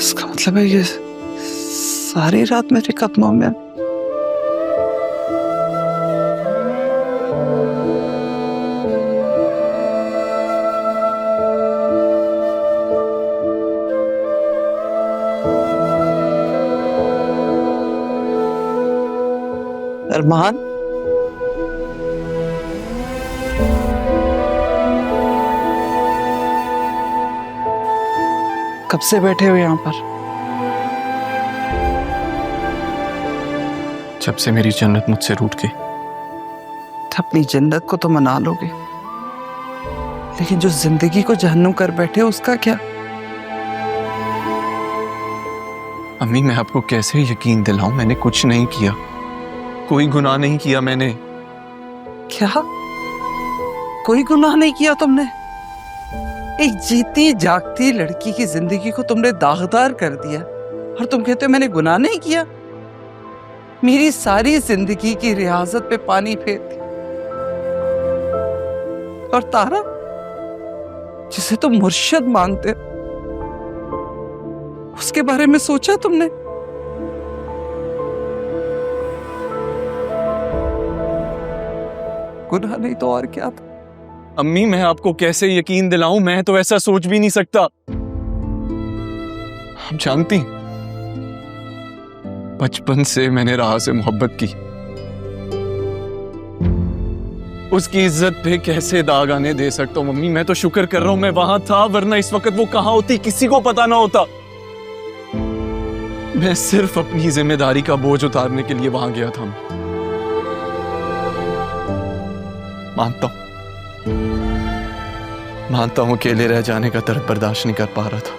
इसका मतलब है ये सारी रात मेरे कदमों में। अरमान, कब से बैठे हो यहाँ पर? जब से मेरी जन्नत मुझसे रूठ गई। अपनी जन्नत को तो मना लोगे, लेकिन जो जिंदगी को जहन्नुम कर बैठे उसका क्या? अम्मी, मैं आपको कैसे यकीन दिलाऊं? मैंने कुछ नहीं किया, कोई गुनाह नहीं किया मैंने। क्या कोई गुनाह नहीं किया तुमने? एक जीती जागती लड़की की जिंदगी को तुमने दागदार कर दिया और तुम कहते हो मैंने गुनाह नहीं किया। मेरी सारी जिंदगी की रियाजत पे पानी फेर दी। और तारा, जिसे तुम मुर्शिद मानते, उसके बारे में सोचा तुमने? गुनाह नहीं तो और क्या था? अम्मी, मैं आपको कैसे यकीन दिलाऊं? मैं तो ऐसा सोच भी नहीं सकता। आप जानती, बचपन से मैंने राह से मोहब्बत की। उसकी इज्जत पे कैसे दाग आने दे सकता हूं मम्मी? मैं तो शुक्र कर रहा हूं मैं वहां था, वरना इस वक्त वो कहां होती किसी को पता ना होता। मैं सिर्फ अपनी जिम्मेदारी का बोझ उतारने के लिए वहां गया था। मानता हूं अकेले रह जाने का दर्द बर्दाश्त नहीं कर पा रहा था,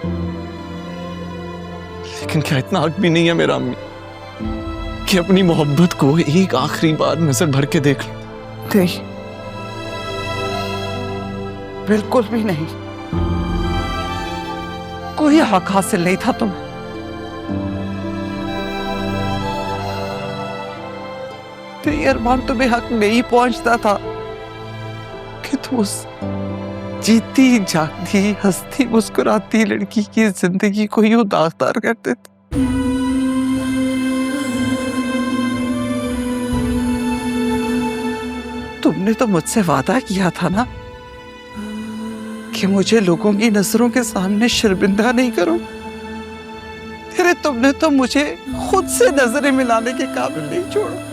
लेकिन क्या इतना हक भी नहीं है मेरा अम्मी कि अपनी मोहब्बत को एक आखिरी बार नजर भर के देख लूं? नहीं, बिल्कुल भी नहीं। कोई हक हासिल नहीं था तुम्हें। तो अरमान, तुम्हें हक नहीं पहुंचता था कि तुम उस जीती जागती हंसती मुस्कुराती लड़की की जिंदगी को यूं दागदार करते थे। तुमने तो मुझसे वादा किया था ना कि मुझे लोगों की नजरों के सामने शर्मिंदा नहीं करो। अरे तुमने तो मुझे खुद से नजरें मिलाने के काबिल नहीं छोड़ा।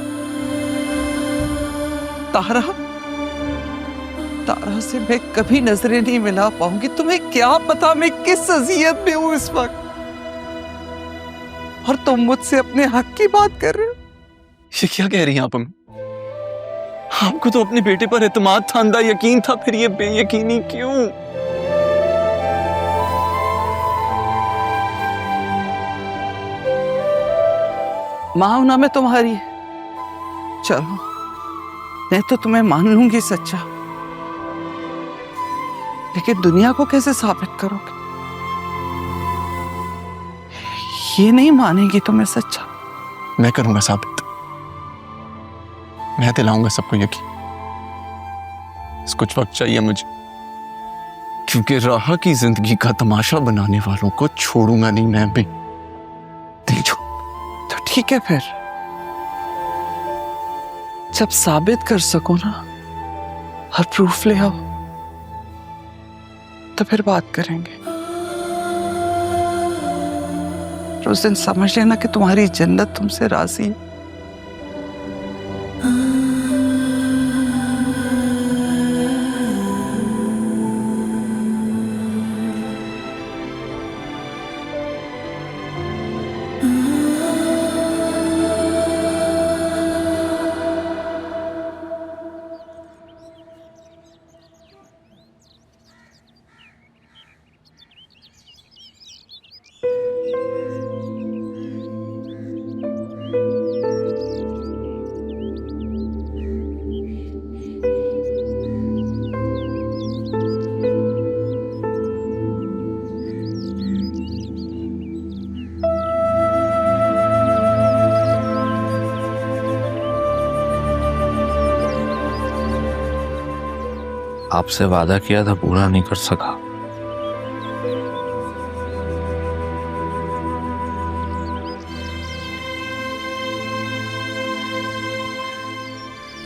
तारा से मैं कभी नजरें नहीं मिला पाऊंगी। तुम्हें क्या पता मैं किस अजियत में हूं इस वक्त, और तुम मुझसे अपने हक की बात कर रहे हो। ये क्या कह रही हैं आप अम्मी? आपको तो अपने बेटे पर एतमाद था, अंधा यकीन था, फिर ये बेयकीनी क्यों? मां हूं ना मैं तुम्हारी। चलो, मैं तो तुम्हें मान लूंगी सच्चा, लेकिन दुनिया को कैसे साबित करोगे? ये नहीं मानेगी तुम्हें सच्चा। मैं करूंगा साबित, मैं दिलाऊंगा सबको यकीन। बस कुछ वक्त चाहिए मुझे, क्योंकि राह की जिंदगी का तमाशा बनाने वालों को छोड़ूंगा नहीं मैं भी। तो ठीक है, फिर जब साबित कर सको ना और प्रूफ ले आओ, तो फिर बात करेंगे। उस दिन समझ लेना कि तुम्हारी जन्नत तुमसे राजी है। आपसे वादा किया था, पूरा नहीं कर सका।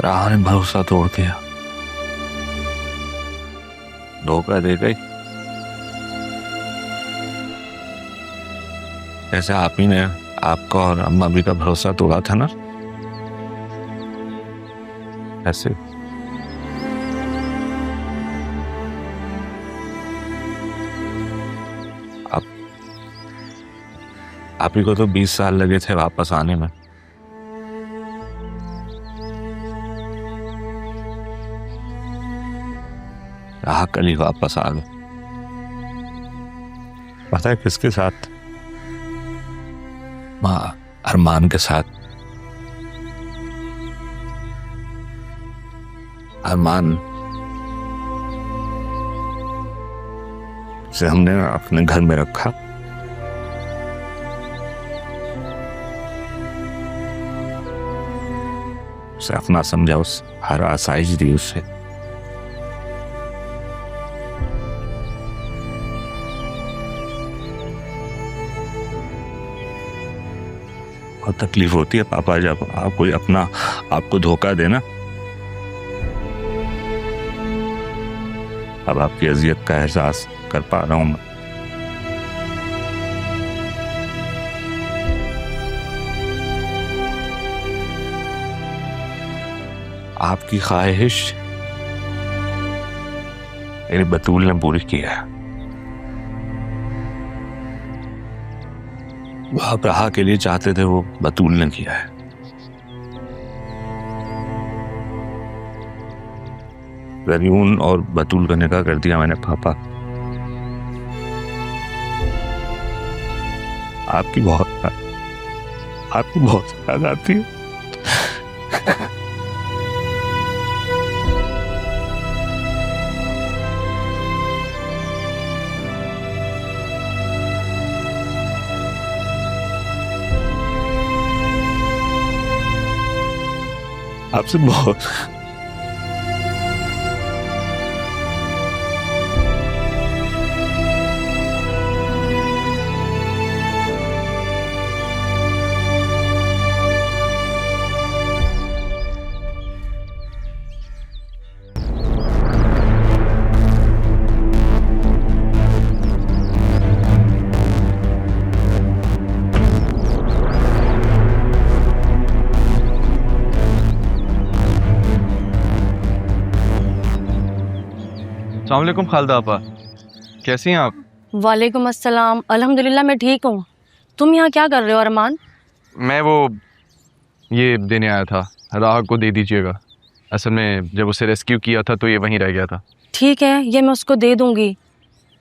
राह ने भरोसा तोड़ दिया, धोखा दे गई। जैसे आप ही ने आपका और अम्मा भी का भरोसा तोड़ा था ना, ऐसे आप ही को तो 20 साल लगे थे वापस आने में। राह कल ही वापस आ गए। पता है किसके साथ? माँ अरमान के साथ। अरमान से हमने अपने घर में रखा, उसे अपना समझा, उस हर आसाइश दी उसे। बहुत तकलीफ होती है पापा जब आप कोई अपना आपको धोखा देना। अब आपकी अजियत का एहसास कर पा रहा हूं मैं। आपकी ख्वाहिश मेरी बतूल ने पूरी की है। वो आप राह के लिए चाहते थे, वो बतूल ने किया है। ज़रियून और बतूल का निकाह कर दिया मैंने पापा। आपकी बहुत याद आती है। आपसे बहुत अस्सलाम वालेकुम खालदा आपा, कैसी हैं आप? वालेकुम अस्सलाम। अल्हम्दुलिल्लाह मैं ठीक हूँ। तुम यहाँ क्या कर रहे हो अरमान? मैं वो ये देने आया था, राह को दे दीजिएगा। असल में जब उसे रेस्क्यू किया था तो ये वहीं रह गया था। ठीक है, ये मैं उसको दे दूँगी।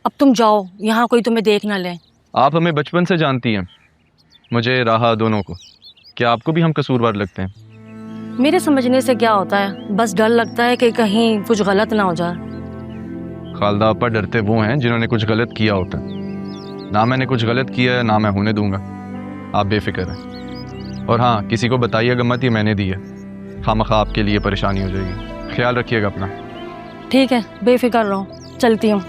अब तुम जाओ, यहाँ कोई तुम्हें देख ना ले। आप हमें बचपन से जानती हैं, मुझे राह दोनों को। क्या आपको भी हम कसूरवार लगते हैं? मेरे समझने से क्या होता है, बस डर लगता है कि कहीं कुछ गलत ना हो जाए। खालदा आपा डरते वो हैं जिन्होंने कुछ गलत किया होता है। ना मैंने कुछ गलत किया है, ना मैं होने दूंगा। आप बेफिक्र हैं। और हाँ, किसी को बताइएगा मत ये मैंने दी है, खामखा आपके लिए परेशानी हो जाएगी। ख्याल रखिएगा अपना। ठीक है, बेफिक्र रहो, चलती हूँ।